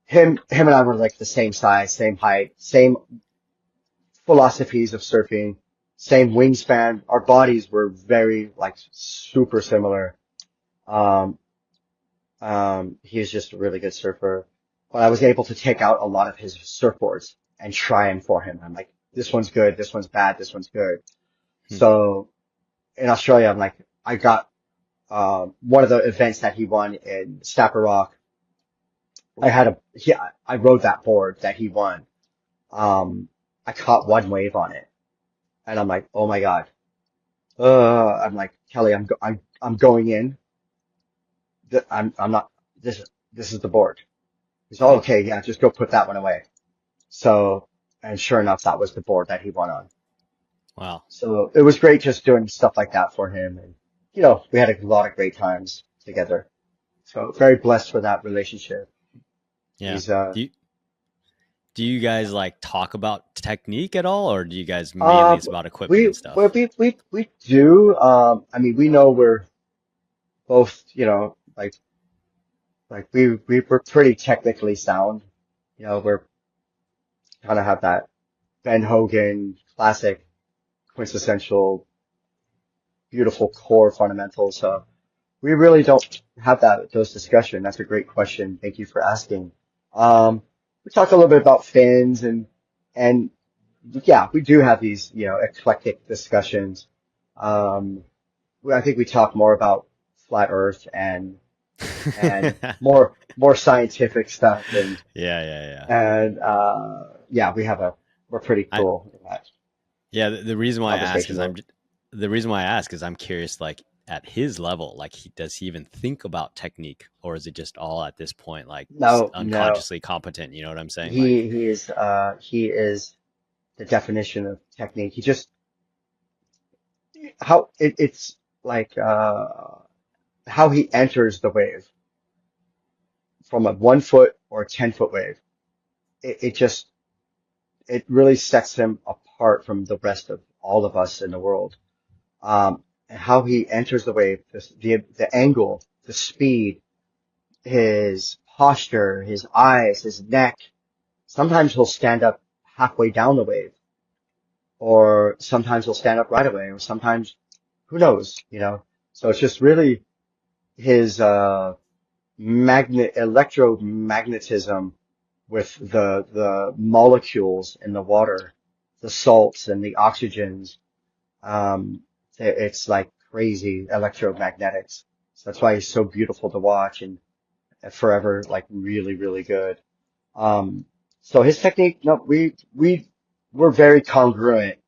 him and I were like the same size, same height, same philosophies of surfing, same wingspan. Our bodies were very like super similar. Um, he was just a really good surfer, but I was able to take out a lot of his surfboards and try them for him. I'm like, this one's good, this one's bad, this one's good. Hmm. So in Australia, I'm like, I got one of the events that he won in Snapper Rock. I rode that board that he won. Um, I caught one wave on it, and I'm like, oh my God. I'm like, Kelly, I'm going in. I'm not, this is the board. He's, oh, Hmm. okay, yeah, just go put that one away. So, and sure enough, that was the board that he won on. Wow. So it was great just doing stuff like that for him. And, we had a lot of great times together. So very blessed for that relationship. Yeah. He's, Do you guys like talk about technique at all, or do you guys mainly uh, it's about equipment we, and stuff? we do, I mean, we know we're both, we're pretty technically sound. We're kind of have that Ben Hogan classic quintessential beautiful core fundamentals. So we really don't have those discussions. That's a great question. Thank you for asking. We talk a little bit about fins and yeah, we do have these, eclectic discussions. Um, I think we talk more about flat Earth and more scientific stuff Yeah, yeah, yeah. yeah, we're pretty I cool in that Yeah, the reason why I ask is conversation world. the reason why I ask is I'm curious, like at his level, like does he even think about technique, or is it just all at this point like No, no. unconsciously competent? You know what I'm saying? Like, He is the definition of technique. He just it's like how he enters the wave from a 1 foot or a 10 foot wave. It just it really sets him apart from the rest of all of us in the world. And how he enters the wave, the angle, the speed, his posture, his eyes, his neck. Sometimes he'll stand up halfway down the wave, or sometimes he'll stand up right away, or sometimes who knows. So it's just really his electromagnetism with the molecules in the water, the salts and the oxygens. Um, it's like crazy electromagnetics. So that's why he's so beautiful to watch and forever like really, really good. Um, so his technique, no, we're very congruent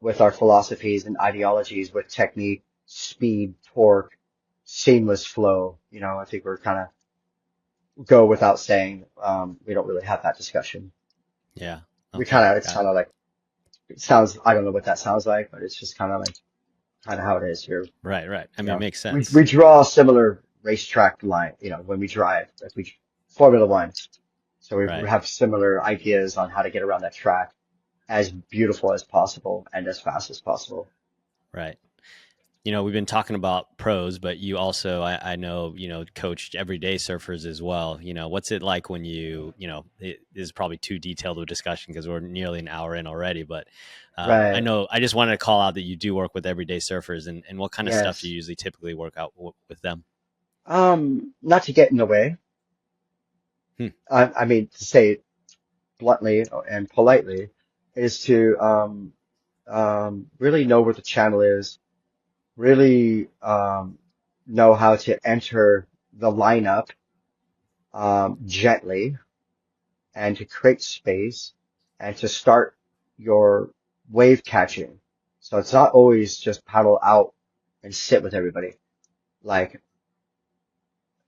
with our philosophies and ideologies with technique, speed, torque, seamless flow. I think we're kind of go without saying. We don't really have that discussion. yeah, We okay, kind of, it's got it. kind of like, it sounds, I don't know what that sounds like, but it's just kind of like, kind of how it is here. Right, right. I You mean, it know, makes we sense. draw a similar racetrack line, when we drive, like we Formula One. So we Right, have similar ideas on how to get around that track as beautiful as possible and as fast as possible. right. We've been talking about pros, but you also, I know, coached everyday surfers as well. What's it like when it is probably too detailed of a discussion because we're nearly an hour in already, but I Right. know, I just wanted to call out that you do work with everyday surfers and what kind of stuff do Yes. you usually typically work out with them? Not to get in the way. Hmm. I mean, to say it bluntly and politely, is to really know where the channel is, really know how to enter the lineup gently and to create space and to start your wave catching. So it's not always just paddle out and sit with everybody. Like,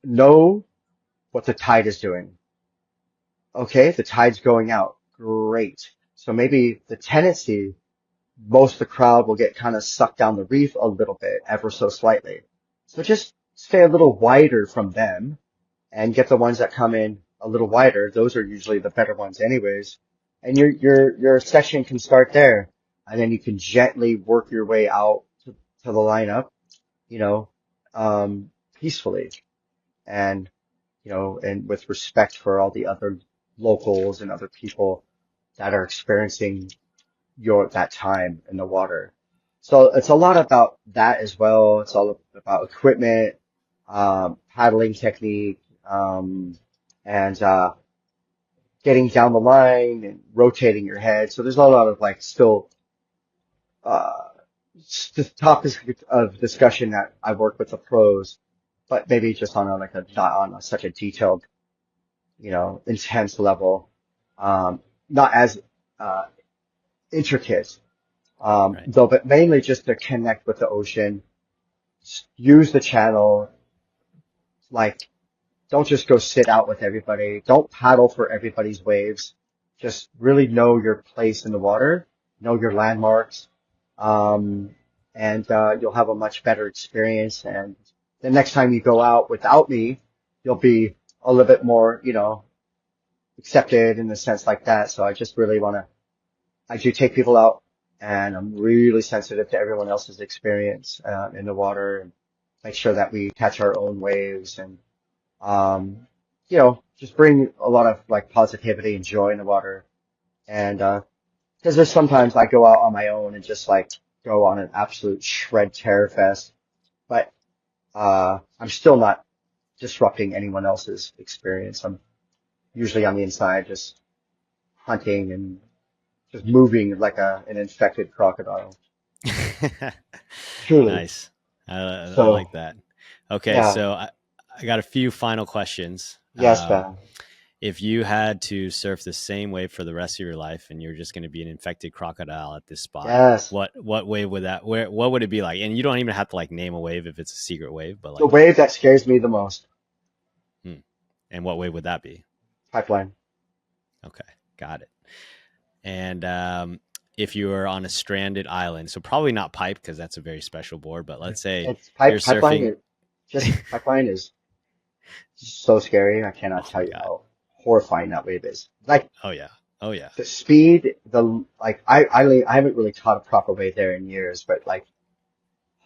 know what the tide is doing. Okay, the tide's going out. Great. So maybe the tendency, most of the crowd will get kind of sucked down the reef a little bit, ever so slightly. So just stay a little wider from them and get the ones that come in a little wider. Those are usually the better ones anyways. And your session can start there. And then you can gently work your way out to the lineup, you know, peacefully and, and with respect for all the other locals and other people that are experiencing that time in the water. So it's a lot about that as well. It's all about equipment, paddling technique, and getting down the line and rotating your head. So there's a lot of like still uh, topics of discussion that I work with the pros, but maybe just on a like a not on a, such a detailed, intense level, not as uh, intricate, Right. though, but mainly just to connect with the ocean, use the channel, like don't just go sit out with everybody. Don't paddle for everybody's waves. Just really know your place in the water, know your landmarks, um, and you'll have a much better experience. And the next time you go out without me, you'll be a little bit more, accepted in the sense like that. So I just really want to, I do take people out, and I'm really sensitive to everyone else's experience in the water, and make sure that we catch our own waves and just bring a lot of like positivity and joy in the water. And because there's sometimes I go out on my own and just like go on an absolute shred terror fest, but I'm still not disrupting anyone else's experience. I'm usually on the inside just hunting and just moving like an infected crocodile. Truly. Nice. I So like that. Okay, yeah, so I got a few final questions. yes, man. If you had to surf the same wave for the rest of your life and you're just going to be an infected crocodile at this spot, Yes. what wave would that what would it be like? And you don't even have to like name a wave if it's a secret wave, but The like, wave that scares me the most, hmm, and what wave would that be? pipeline. Okay, got it. And if you were on a stranded island, so probably not pipe because that's a very special board, but let's say It's you're pipeline. surfing. Just pipeline is so scary. I cannot Oh tell my you god. how horrifying that wave is. Like Oh yeah. Oh yeah. the speed, the like I haven't really taught a proper wave there in years, but like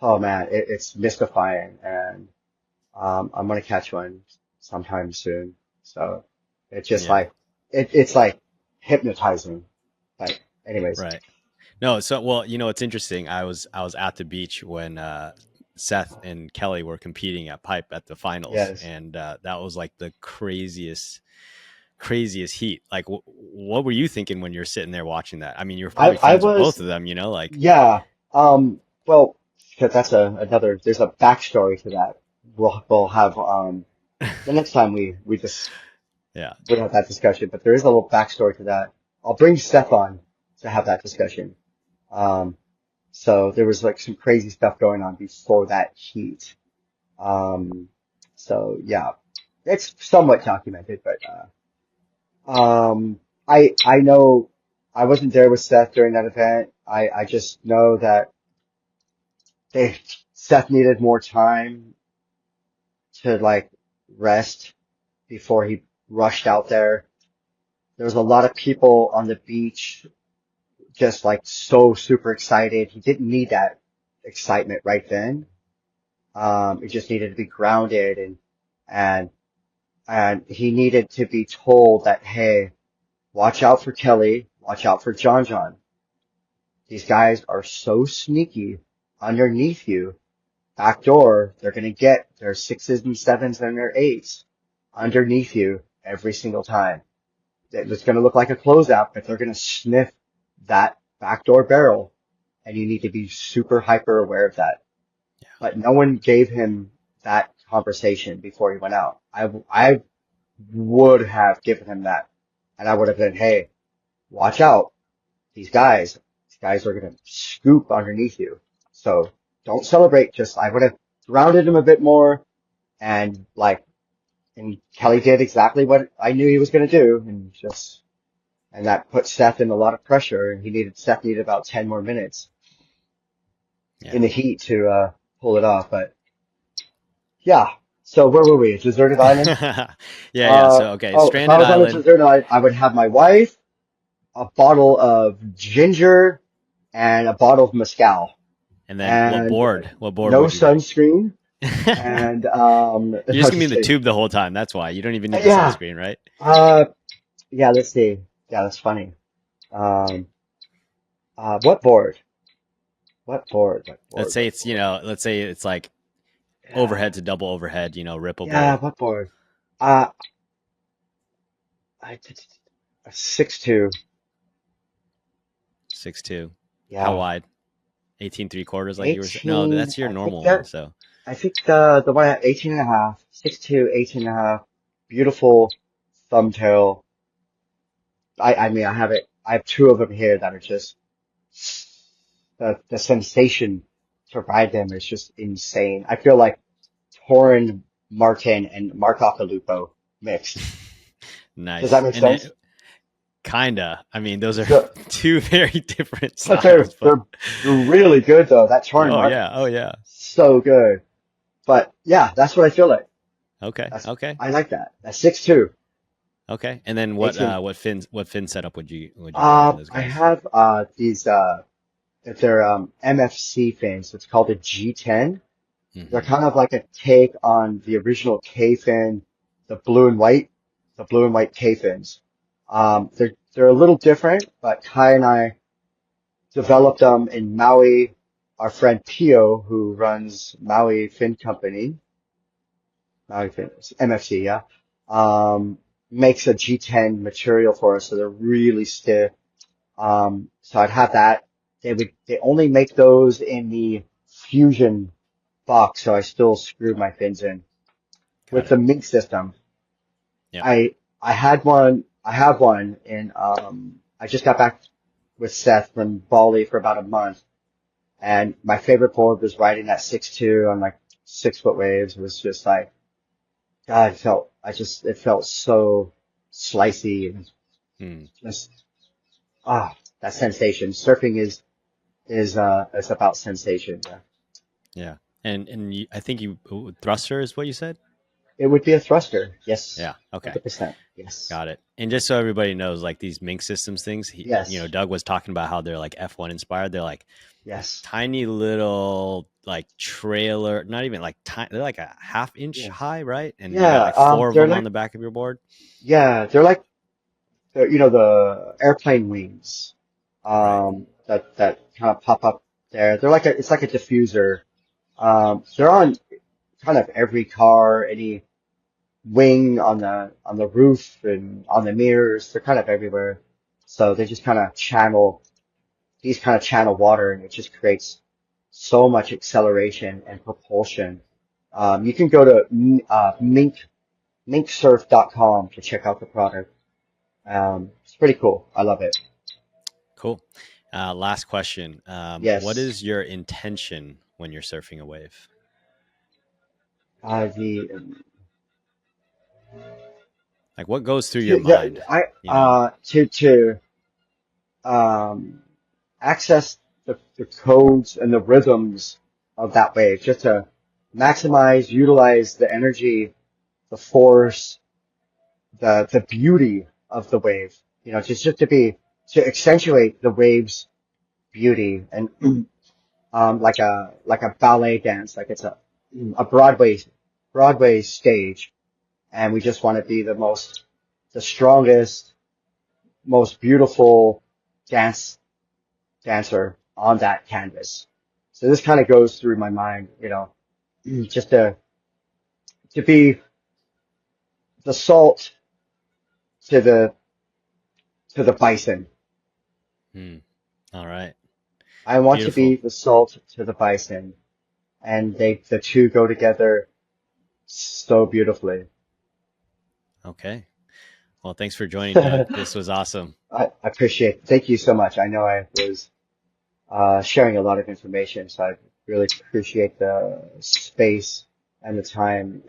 oh man, it's mystifying, and I'm gonna catch one sometime soon. So it's just Yeah. like it's like hypnotizing. Like anyways, Right. No, so well, it's interesting. I was at the beach when Seth and Kelly were competing at pipe at the finals, yes. and that was like the craziest heat. Like, what were you thinking when you're sitting there watching that? I mean, you were probably I friends with both was of them, like, yeah. Well, 'cause that's another. There's a backstory to that. We'll have the next time we just yeah, we have that discussion, but there is a little backstory to that. I'll bring Seth on to have that discussion. Um, so there was like some crazy stuff going on before that heat. Um, so yeah, it's somewhat documented, but I know I wasn't there with Seth during that event. I just know that they Seth needed more time to like rest before he rushed out there. There was a lot of people on the beach just like so super excited. He didn't need that excitement right then. He just needed to be grounded, and and he needed to be told that, hey, watch out for Kelly, watch out for John John. These guys are so sneaky underneath you. Back door, they're gonna get their sixes and sevens and their eights underneath you every single time. It's gonna look like a closeout, but they're gonna sniff that backdoor barrel, and you need to be super hyper aware of that. But no one gave him that conversation before he went out. I would have given him that, and I would have been, hey, watch out. These guys are going to scoop underneath you. So don't celebrate. Just, I would have grounded him a bit more, and like, and Kelly did exactly what I knew he was going to do, and that put Seth in a lot of pressure, and Seth needed about 10 more minutes in yeah. the heat to, pull it off. But yeah. So where were we? A deserted island? Yeah. So okay, If I stranded was on a island, deserted island, I would have my wife, a bottle of ginger, and a bottle of mezcal, and then what and board? What board no would you bring? sunscreen. And You're no, just gonna be in just the kidding. tube the whole time. That's why you don't even need the Yeah. sunscreen, right? Uh, yeah. Let's see. Yeah, that's funny. Um, what board? What board? What Let's board? say What it's board? let's say it's like Yeah. overhead to double overhead, ripple Yeah. bowl. What board? Uh, I, a 6'2". 6'2". How Yeah, wide? 18 3/4, like you were saying? No, 18. that's your normal one. So, I think the one at 18 and a half, 6'2", 18 and a half, beautiful thumbtail. I mean, I have two of them here that are just, the sensation to ride them is just insane. I feel like Torin Martin and Mark Occhilupo mixed. Does that nice. make And sense? it, kinda. I mean, those are So, two very different but styles, but they're really good though. That Torin oh Martin yeah, oh is yeah. so good. But yeah, that's what I feel like. Okay, That's okay, I like that. That's 6'2", okay. And then 18. what fin setup would you go on those I guys? have these they're MFC fins. It's called a G10. They're Hmm. kind of like a take on the original K fin, the blue and white, the blue and white K fins. They're a little different, but Kai and I developed them in Maui. Our friend Pio, who runs Maui Fin Company, Maui Fin, MFC, yeah, makes a G10 material for us, so they're really stiff. So I'd have that. They only make those in the Fusion box, so I still screwed my fins in. Got With it. the Mink system, Yep. I have one in, I just got back with Seth from Bali for about a month, and my favorite board was riding that 6'2" on like 6 foot waves. It was just like, God, it felt so slicey and Hmm. just, that sensation. Surfing is about sensation. Yeah. Yeah. And I think thruster is what you said. It would be a thruster. Yes. Yeah. Okay. 100%. Yes. Got it. And just so everybody knows, like these Mink systems things, Yes. Doug was talking about how they're like F1 inspired. They're like Yes. tiny little like trailer, not even like tiny. They're like a half inch Yeah. high, right? And you got Yeah. like four of They're them on like, the back of your board. yeah, they're like, the airplane wings, Right. that kind of pop up there. It's like a diffuser. They're on kind of every car, any wing on the roof and on the mirrors. They're kind of everywhere. So they just kind of channel water, and it just creates so much acceleration and propulsion. You can go to minksurf.com to check out the product. It's pretty cool. I love it. Cool. Last question. What Yes. is your intention when you're surfing a wave? The Like what goes through your to mind? the, I You know? to um access the codes and the rhythms of that wave, just to utilize the energy, the force, the beauty of the wave. Just to accentuate the wave's beauty, and like a ballet dance, like it's a Broadway stage, and we just want to be the strongest, most beautiful dance dancer on that canvas. So this kind of goes through my mind, just to be the salt to the bison. Hmm. All right. I want to be Beautiful. the salt to the bison, and the two go together so beautifully. Okay. Well, thanks for joining, Doug. This was awesome. I appreciate it. Thank you so much. I know I was sharing a lot of information, so I really appreciate the space and the time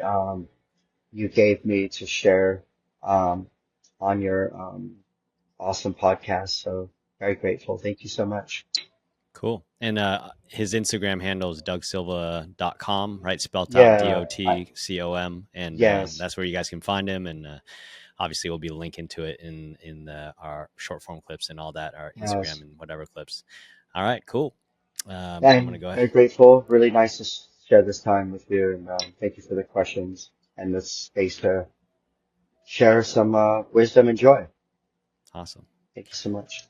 you gave me to share um, on your awesome podcast. So very grateful. Thank you so much. Cool. And his Instagram handle is dougsilva.com, right? Spelt out Yeah. DOTCOM. And Yes. that's where you guys can find him. And obviously, we'll be linking to it in our short form clips and all that, our Instagram Yes. and whatever clips. All right, cool. I'm going to And go ahead. very grateful. Really nice to share this time with you. And thank you for the questions and the space to share some wisdom and joy. Awesome. Thank you so much.